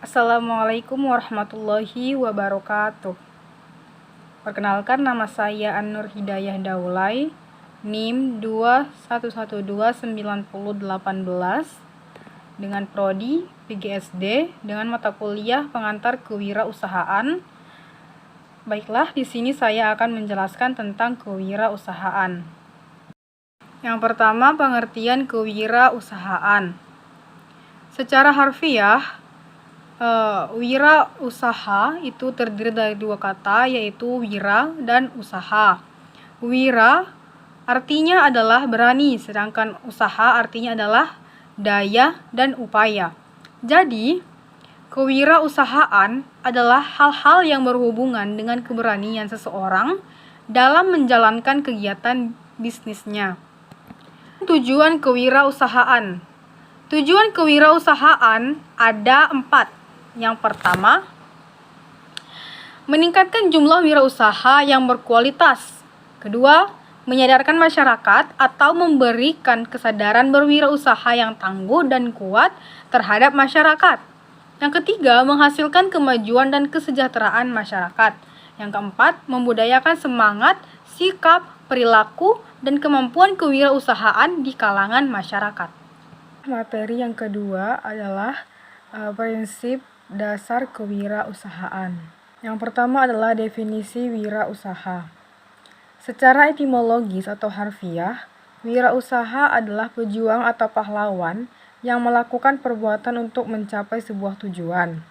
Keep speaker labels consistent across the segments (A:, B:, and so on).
A: Assalamualaikum warahmatullahi wabarakatuh. Perkenalkan, nama saya An-Nur Hidayah Daulay, NIM 2112918 dengan prodi PGSD dengan mata kuliah pengantar kewirausahaan. Baiklah, di sini saya akan menjelaskan tentang kewirausahaan. Yang pertama, pengertian kewirausahaan. Secara harfiah, wira usaha itu terdiri dari dua kata, yaitu wira dan usaha. Wira artinya adalah berani, sedangkan usaha artinya adalah daya dan upaya. Jadi, kewirausahaan adalah hal-hal yang berhubungan dengan keberanian seseorang dalam menjalankan kegiatan bisnisnya. Tujuan kewirausahaan. Tujuan kewirausahaan ada 4. Yang pertama, meningkatkan jumlah wirausaha yang berkualitas. Kedua, menyadarkan masyarakat atau memberikan kesadaran berwirausaha yang tangguh dan kuat terhadap masyarakat. Yang ketiga, menghasilkan kemajuan dan kesejahteraan masyarakat. Yang keempat, membudayakan semangat, sikap, perilaku, dan kemampuan kewirausahaan di kalangan masyarakat. Materi yang kedua adalah prinsip dasar kewirausahaan. Yang pertama adalah definisi wirausaha. Secara etimologis atau harfiah, wirausaha adalah pejuang atau pahlawan yang melakukan perbuatan untuk mencapai sebuah tujuan.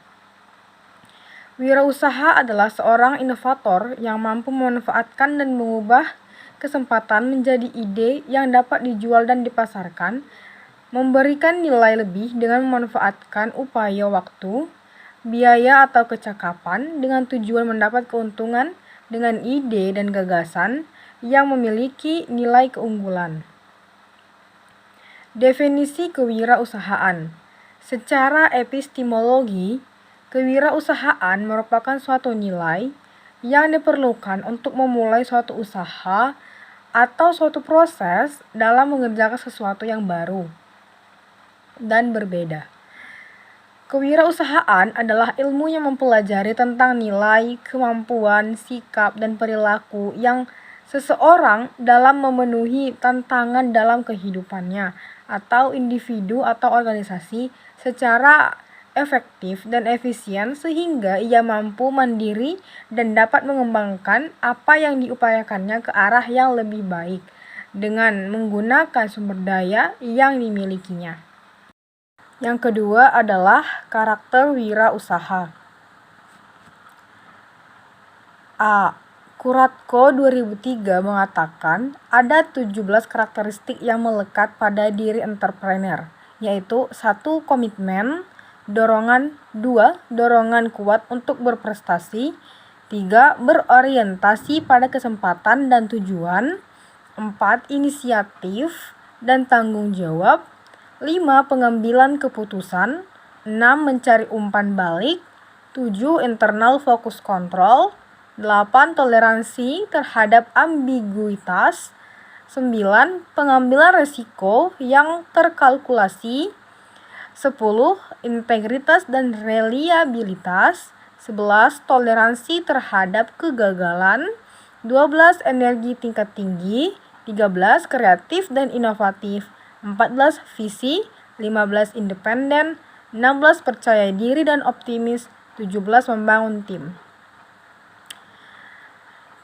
A: Wirausaha adalah seorang inovator yang mampu memanfaatkan dan mengubah kesempatan menjadi ide yang dapat dijual dan dipasarkan, memberikan nilai lebih dengan memanfaatkan upaya waktu, biaya atau kecakapan dengan tujuan mendapat keuntungan dengan ide dan gagasan yang memiliki nilai keunggulan. Definisi kewirausahaan. Secara epistemologi, kewirausahaan merupakan suatu nilai yang diperlukan untuk memulai suatu usaha atau suatu proses dalam mengerjakan sesuatu yang baru dan berbeda. Kewirausahaan adalah ilmu yang mempelajari tentang nilai, kemampuan, sikap, dan perilaku yang seseorang dalam memenuhi tantangan dalam kehidupannya atau individu atau organisasi secara efektif dan efisien sehingga ia mampu mandiri dan dapat mengembangkan apa yang diupayakannya ke arah yang lebih baik dengan menggunakan sumber daya yang dimilikinya. Yang kedua adalah karakter wirausaha. A. Kuratko 2003 mengatakan ada 17 karakteristik yang melekat pada diri entrepreneur, yaitu 1. Komitmen, 2. Dorongan kuat untuk berprestasi, 3. Berorientasi pada kesempatan dan tujuan, 4. Inisiatif dan tanggung jawab, 5. Pengambilan keputusan, 6. Mencari umpan balik, 7. Internal focus control, 8. Toleransi terhadap ambiguitas, 9. Pengambilan resiko yang terkalkulasi, 10. Integritas dan reliabilitas, 11. Toleransi terhadap kegagalan, 12. Energi tingkat tinggi, 13. Kreatif dan inovatif, 14. Visi, 15. Independen, 16. Percaya diri dan optimis, 17. Membangun tim.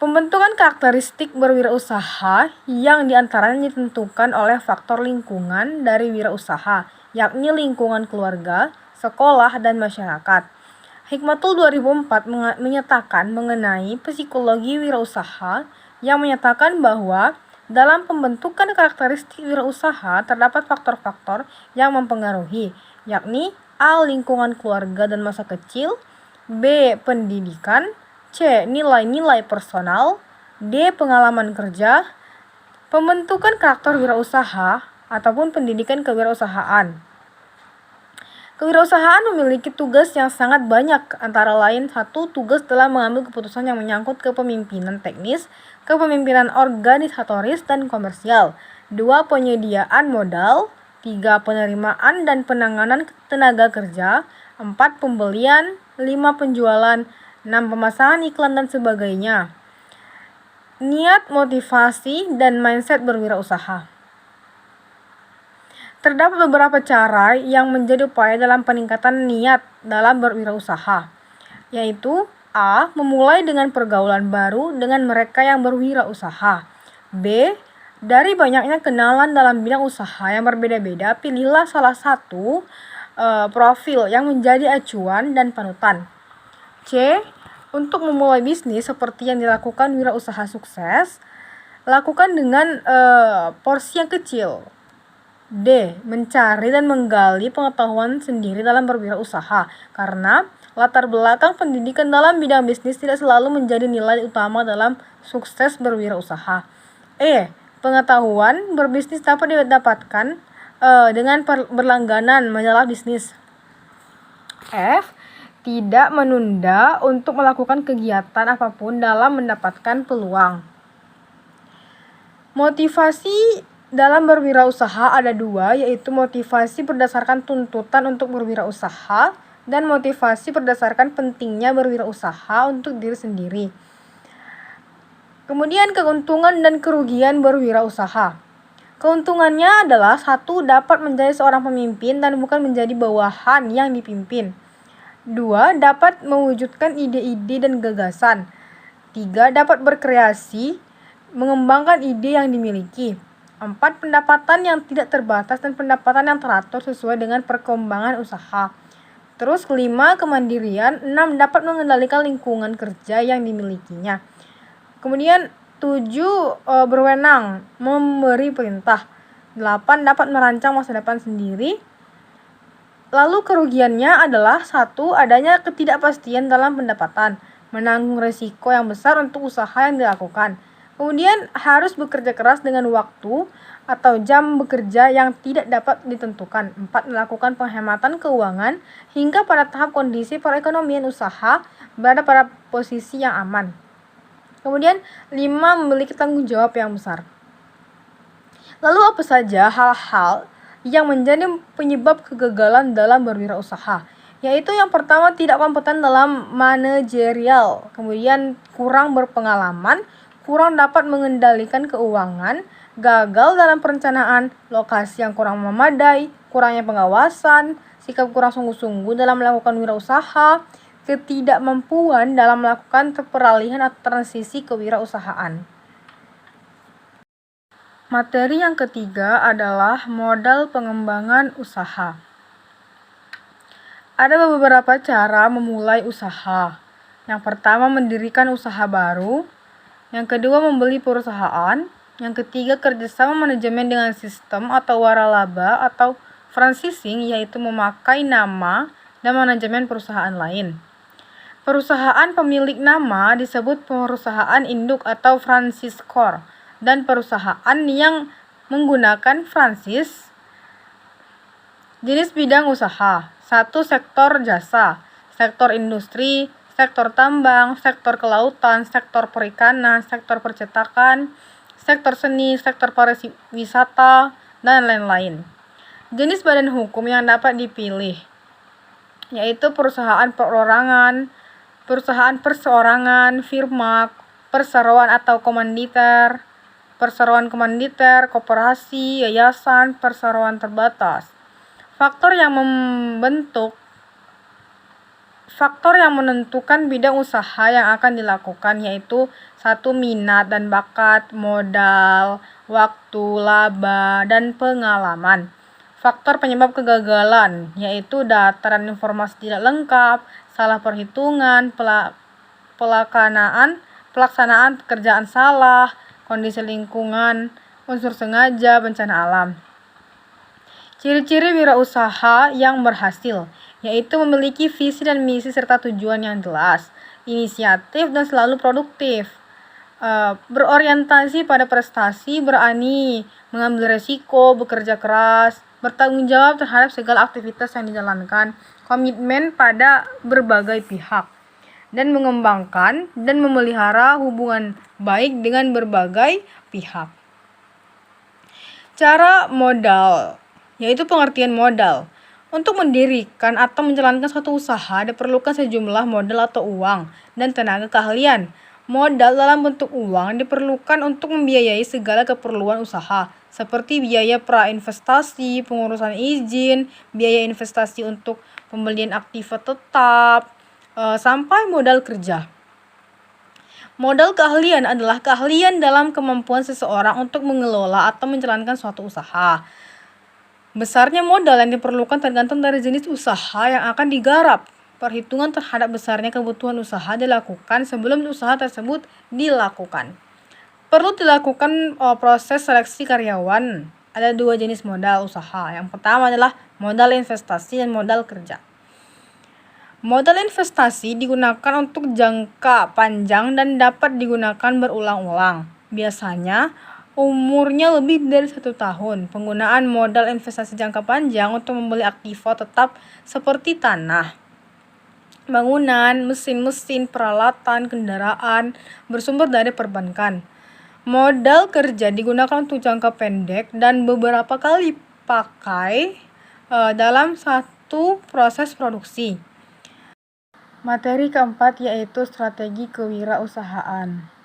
A: Pembentukan karakteristik berwirausaha yang diantaranya ditentukan oleh faktor lingkungan dari wirausaha, yakni lingkungan keluarga, sekolah, dan masyarakat. Hikmatul 2004 menyatakan mengenai psikologi wirausaha yang menyatakan bahwa dalam pembentukan karakteristik wirausaha terdapat faktor-faktor yang mempengaruhi, yakni A. Lingkungan keluarga dan masa kecil, B. Pendidikan, C. Nilai-nilai personal, D. Pengalaman kerja. Pembentukan karakter wirausaha ataupun pendidikan kewirausahaan. Kewirausahaan memiliki tugas yang sangat banyak, antara lain 1. Tugas dalam mengambil keputusan yang menyangkut kepemimpinan teknis, kepemimpinan organisatoris dan komersial. 2. Penyediaan modal. 3. Penerimaan dan penanganan tenaga kerja. 4. Pembelian, 5. Penjualan, 6. Pemasangan iklan dan sebagainya. Niat, motivasi, dan mindset berwirausaha. Terdapat beberapa cara yang menjadi upaya dalam peningkatan niat dalam berwirausaha, yaitu A. Memulai dengan pergaulan baru dengan mereka yang berwirausaha. B. Dari banyaknya kenalan dalam bidang usaha yang berbeda-beda, pilihlah salah satu profil yang menjadi acuan dan panutan. C. Untuk memulai bisnis seperti yang dilakukan wirausaha sukses, lakukan dengan porsi yang kecil. D. Mencari dan menggali pengetahuan sendiri dalam berwirausaha, karena latar belakang pendidikan dalam bidang bisnis tidak selalu menjadi nilai utama dalam sukses berwirausaha. E. Pengetahuan berbisnis dapat didapatkan dengan berlangganan majalah bisnis. F. Tidak menunda untuk melakukan kegiatan apapun dalam mendapatkan peluang. Motivasi dalam berwirausaha ada dua, yaitu motivasi berdasarkan tuntutan untuk berwirausaha dan motivasi berdasarkan pentingnya berwirausaha untuk diri sendiri. Kemudian keuntungan dan kerugian berwirausaha. Keuntungannya adalah 1. Dapat menjadi seorang pemimpin dan bukan menjadi bawahan yang dipimpin. 2. Dapat mewujudkan ide-ide dan gagasan. 3. Dapat berkreasi, mengembangkan ide yang dimiliki. 4. Pendapatan yang tidak terbatas dan pendapatan yang teratur sesuai dengan perkembangan usaha. Terus 5. Kemandirian. 6. Dapat mengendalikan lingkungan kerja yang dimilikinya. Kemudian 7. Berwenang, memberi perintah. 8. Dapat merancang masa depan sendiri. Lalu kerugiannya adalah 1. Adanya ketidakpastian dalam pendapatan, menanggung resiko yang besar untuk usaha yang dilakukan. Kemudian harus bekerja keras dengan waktu atau jam bekerja yang tidak dapat ditentukan. 4. Melakukan penghematan keuangan hingga pada tahap kondisi perekonomian usaha berada pada posisi yang aman. Kemudian 5. Memiliki tanggung jawab yang besar. Lalu apa saja hal-hal yang menjadi penyebab kegagalan dalam berwirausaha? Yaitu yang pertama, tidak kompeten dalam manajerial, kemudian kurang berpengalaman, kurang dapat mengendalikan keuangan, gagal dalam perencanaan, lokasi yang kurang memadai, kurangnya pengawasan, sikap kurang sungguh-sungguh dalam melakukan wirausaha, ketidakmampuan dalam melakukan peralihan atau transisi kewirausahaan. Materi yang ketiga adalah modal pengembangan usaha. Ada beberapa cara memulai usaha. Yang pertama, mendirikan usaha baru. Yang kedua, membeli perusahaan. Yang ketiga, kerjasama manajemen dengan sistem atau waralaba atau franchising, yaitu memakai nama dan manajemen perusahaan lain. Perusahaan pemilik nama disebut perusahaan induk atau franchisor, dan perusahaan yang menggunakan franchise. Jenis bidang usaha. 1. Sektor jasa, sektor industri, sektor tambang, sektor kelautan, sektor perikanan, sektor percetakan, sektor seni, sektor pariwisata, dan lain-lain. Jenis badan hukum yang dapat dipilih yaitu perusahaan perorangan, perusahaan perseorangan, firma, perseroan atau komanditer, perseroan komanditer, koperasi, yayasan, perseroan terbatas. Faktor yang menentukan bidang usaha yang akan dilakukan yaitu 1. Minat dan bakat, modal, waktu, laba, dan pengalaman. Faktor penyebab kegagalan yaitu data dan informasi tidak lengkap, salah perhitungan, pelaksanaan pekerjaan salah, kondisi lingkungan, unsur sengaja, bencana alam. Ciri-ciri wirausaha yang berhasil yaitu memiliki visi dan misi serta tujuan yang jelas, inisiatif dan selalu produktif, berorientasi pada prestasi, berani mengambil resiko, bekerja keras, bertanggung jawab terhadap segala aktivitas yang dijalankan, komitmen pada berbagai pihak, dan mengembangkan dan memelihara hubungan baik dengan berbagai pihak. Cara modal, yaitu pengertian modal. Untuk mendirikan atau menjalankan suatu usaha diperlukan sejumlah modal atau uang dan tenaga keahlian. Modal dalam bentuk uang diperlukan untuk membiayai segala keperluan usaha, seperti biaya prainvestasi, pengurusan izin, biaya investasi untuk pembelian aktiva tetap, sampai modal kerja. Modal keahlian adalah keahlian dalam kemampuan seseorang untuk mengelola atau menjalankan suatu usaha. Besarnya modal yang diperlukan tergantung dari jenis usaha yang akan digarap. Perhitungan terhadap besarnya kebutuhan usaha dilakukan sebelum usaha tersebut dilakukan. Perlu dilakukan proses seleksi karyawan. Ada dua jenis modal usaha. Yang pertama adalah modal investasi dan modal kerja. Modal investasi digunakan untuk jangka panjang dan dapat digunakan berulang-ulang. Biasanya umurnya lebih dari 1 tahun. Penggunaan modal investasi jangka panjang untuk membeli aktiva tetap seperti tanah, bangunan, mesin-mesin, peralatan, kendaraan bersumber dari perbankan. Modal kerja digunakan untuk jangka pendek dan beberapa kali pakai dalam satu proses produksi. Materi keempat yaitu strategi kewirausahaan.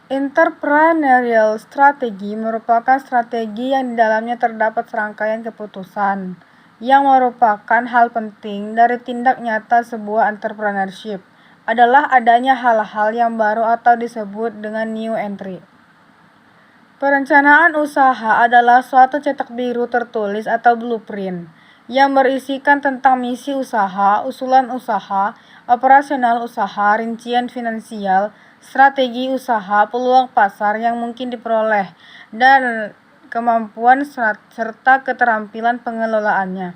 A: Entrepreneurial strategy merupakan strategi yang di dalamnya terdapat serangkaian keputusan yang merupakan hal penting dari tindak nyata sebuah entrepreneurship adalah adanya hal-hal yang baru atau disebut dengan new entry. Perencanaan usaha adalah suatu cetak biru tertulis atau blueprint yang berisikan tentang misi usaha, usulan usaha, operasional usaha, rincian finansial, strategi usaha, peluang pasar yang mungkin diperoleh, dan kemampuan serta keterampilan pengelolaannya.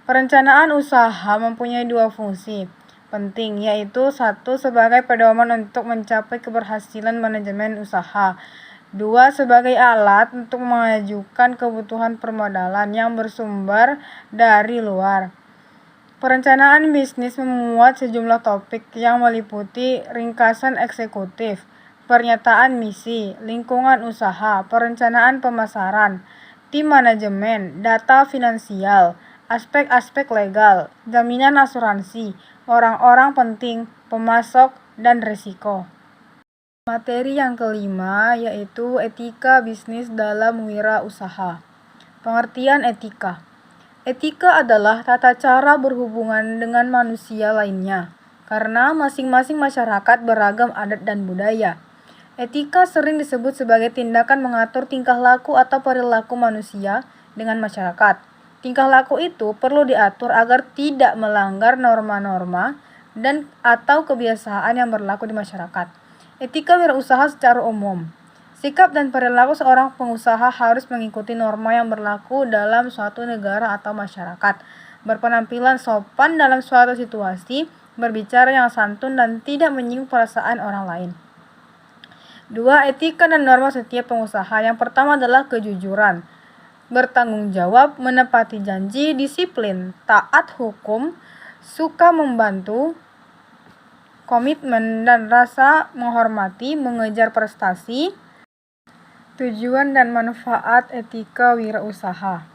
A: Perencanaan usaha mempunyai dua fungsi penting, yaitu satu sebagai pedoman untuk mencapai keberhasilan manajemen usaha, dua sebagai alat untuk mengajukan kebutuhan permodalan yang bersumber dari luar. Perencanaan bisnis memuat sejumlah topik yang meliputi ringkasan eksekutif, pernyataan misi, lingkungan usaha, perencanaan pemasaran, tim manajemen, data finansial, aspek-aspek legal, jaminan asuransi, orang-orang penting, pemasok, dan risiko. Materi yang kelima yaitu etika bisnis dalam wirausaha. Pengertian etika. Etika adalah tata cara berhubungan dengan manusia lainnya, karena masing-masing masyarakat beragam adat dan budaya. Etika sering disebut sebagai tindakan mengatur tingkah laku atau perilaku manusia dengan masyarakat. Tingkah laku itu perlu diatur agar tidak melanggar norma-norma dan atau kebiasaan yang berlaku di masyarakat. Etika wirausaha secara umum. Sikap dan perilaku seorang pengusaha harus mengikuti norma yang berlaku dalam suatu negara atau masyarakat. Berpenampilan sopan dalam suatu situasi, berbicara yang santun dan tidak menyinggung perasaan orang lain. 2. Etika dan norma setiap pengusaha. Yang pertama adalah kejujuran, bertanggung jawab, menepati janji, disiplin, taat hukum, suka membantu, komitmen dan rasa menghormati, mengejar prestasi. Tujuan dan manfaat etika wirausaha.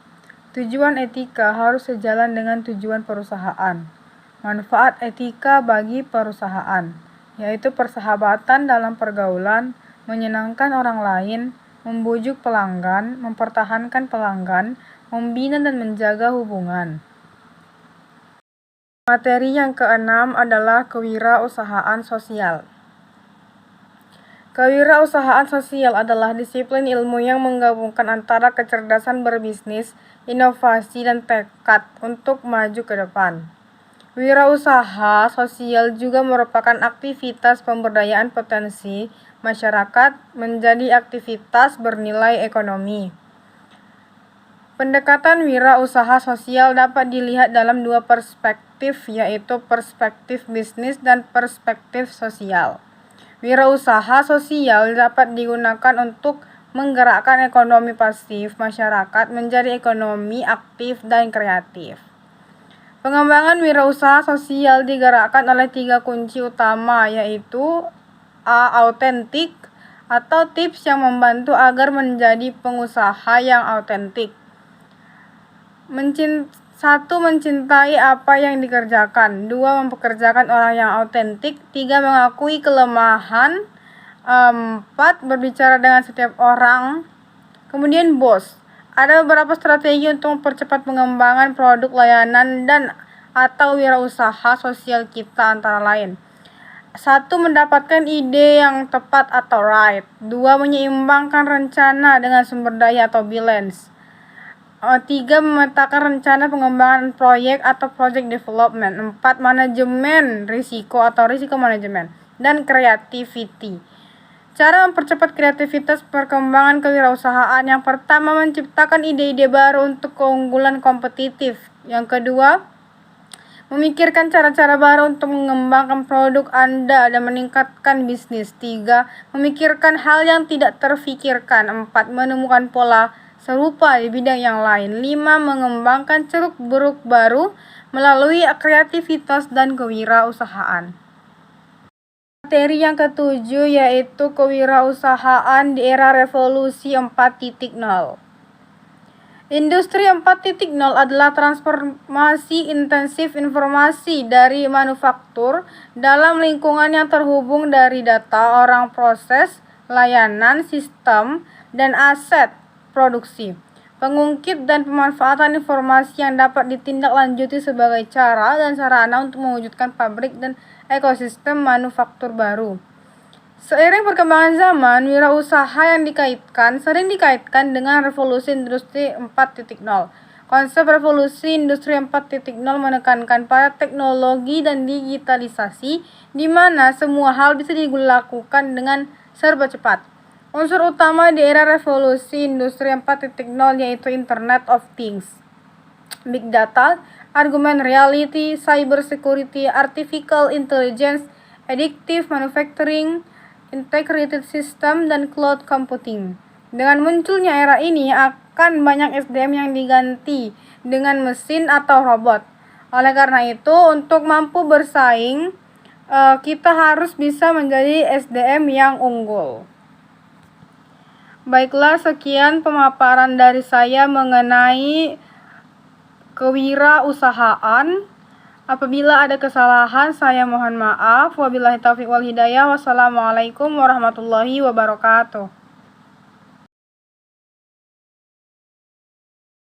A: Tujuan etika harus sejalan dengan tujuan perusahaan. Manfaat etika bagi perusahaan, yaitu persahabatan dalam pergaulan, menyenangkan orang lain, membujuk pelanggan, mempertahankan pelanggan, membina dan menjaga hubungan. Materi yang keenam adalah kewirausahaan sosial. Kewirausahaan sosial adalah disiplin ilmu yang menggabungkan antara kecerdasan berbisnis, inovasi, dan tekad untuk maju ke depan. Wirausaha sosial juga merupakan aktivitas pemberdayaan potensi masyarakat menjadi aktivitas bernilai ekonomi. Pendekatan wirausaha sosial dapat dilihat dalam dua perspektif, yaitu perspektif bisnis dan perspektif sosial. Wirausaha sosial dapat digunakan untuk menggerakkan ekonomi pasif masyarakat menjadi ekonomi aktif dan kreatif. Pengembangan wirausaha sosial digerakkan oleh 3 kunci utama, yaitu A. Autentik atau tips yang membantu agar menjadi pengusaha yang autentik. Satu, mencintai apa yang dikerjakan. Dua, mempekerjakan orang yang autentik. Tiga, mengakui kelemahan. Empat, berbicara dengan setiap orang. Kemudian bos. Ada beberapa strategi untuk mempercepat pengembangan produk, layanan, dan atau wirausaha sosial kita, antara lain. Satu, mendapatkan ide yang tepat atau right. Dua, menyeimbangkan rencana dengan sumber daya atau balance. Tiga, memetakan rencana pengembangan proyek atau project development. Empat, manajemen risiko atau risiko manajemen. Dan creativity. Cara mempercepat kreativitas perkembangan kewirausahaan. Yang pertama, menciptakan ide-ide baru untuk keunggulan kompetitif. Yang kedua, memikirkan cara-cara baru untuk mengembangkan produk Anda dan meningkatkan bisnis. Tiga, memikirkan hal yang tidak terfikirkan. Empat, menemukan pola serupa di bidang yang lain. Lima, mengembangkan ceruk-beruk baru melalui kreativitas dan kewirausahaan. Materi yang ketujuh yaitu kewirausahaan di era revolusi 4.0. Industri 4.0 adalah transformasi intensif informasi dari manufaktur dalam lingkungan yang terhubung dari data, orang, proses, layanan, sistem, dan aset produksi. Pengungkit dan pemanfaatan informasi yang dapat ditindaklanjuti sebagai cara dan sarana untuk mewujudkan pabrik dan ekosistem manufaktur baru. Seiring perkembangan zaman, wirausaha yang sering dikaitkan dengan revolusi industri 4.0. Konsep revolusi industri 4.0 menekankan pada teknologi dan digitalisasi, di mana semua hal bisa dilakukan dengan serba cepat. Unsur utama di era revolusi industri 4.0 yaitu Internet of Things, Big Data, Augmented Reality, Cyber Security, Artificial Intelligence, Additive Manufacturing, Integrated System, dan Cloud Computing. Dengan munculnya era ini, akan banyak SDM yang diganti dengan mesin atau robot. Oleh karena itu, untuk mampu bersaing, kita harus bisa menjadi SDM yang unggul. Baiklah, sekian pemaparan dari saya mengenai kewirausahaan. Apabila ada kesalahan, saya mohon maaf. Wabillahi taufiq wal hidayah. Wassalamualaikum warahmatullahi wabarakatuh.